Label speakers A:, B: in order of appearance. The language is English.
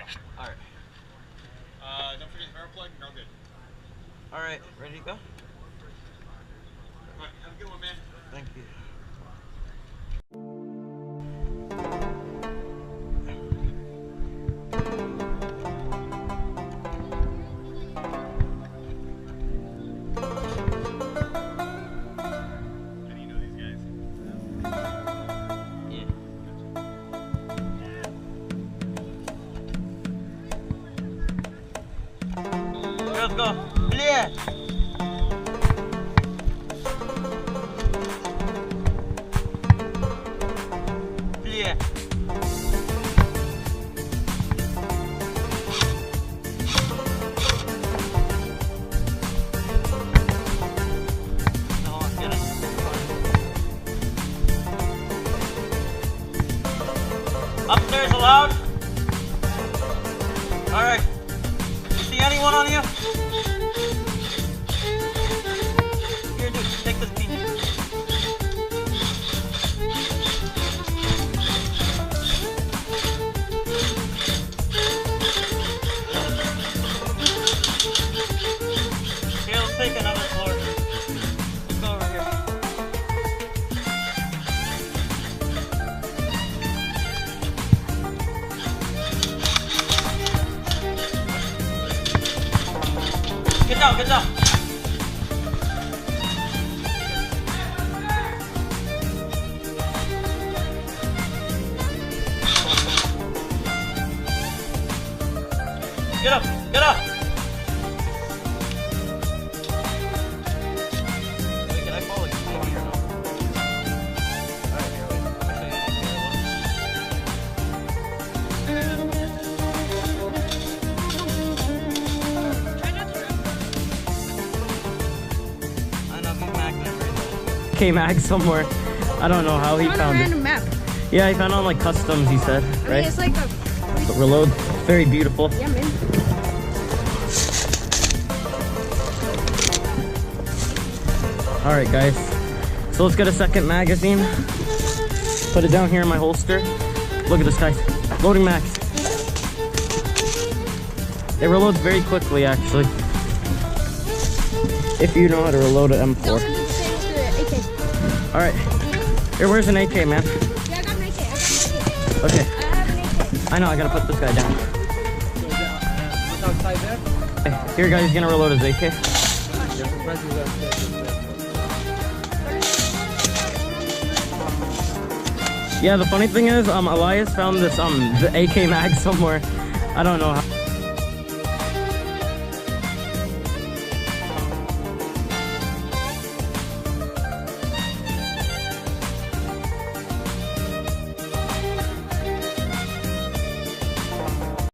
A: go.
B: Alright.
A: Don't forget the barrel plug, you're all good.
B: Alright, ready to go?
A: Alright, have a good one, man.
B: Thank you. Let's go. Clear. Clear. No, get it. Upstairs allowed? Alright. See anyone on you? Here, dude, take this bean. Here, let's take another floor. Let's go over here. Get down, get down. Get up, get up. Wait, can I follow you maybe or not? Alright, here, wait. I'm gonna show you. K-Mag somewhere. I don't know how he found it.
C: Random map.
B: Yeah, he found it on like customs, he said, right?
C: I mean, it's like a...
B: But reload, very beautiful.
C: Yeah, man.
B: Alright guys, so let's get a second magazine. Put it down here in my holster. Look at this, guys. Loading max. It reloads very quickly actually. If you know how to reload an M4. Alright. Here, where's an AK, man?
C: Yeah, I got an AK.
B: Okay.
C: I have an AK.
B: I know, I gotta put this guy down.
D: What's outside there?
B: Okay, here guys, he's gonna reload his AK. Yeah, the funny thing is, Elias found this the AK mag somewhere. I don't know how.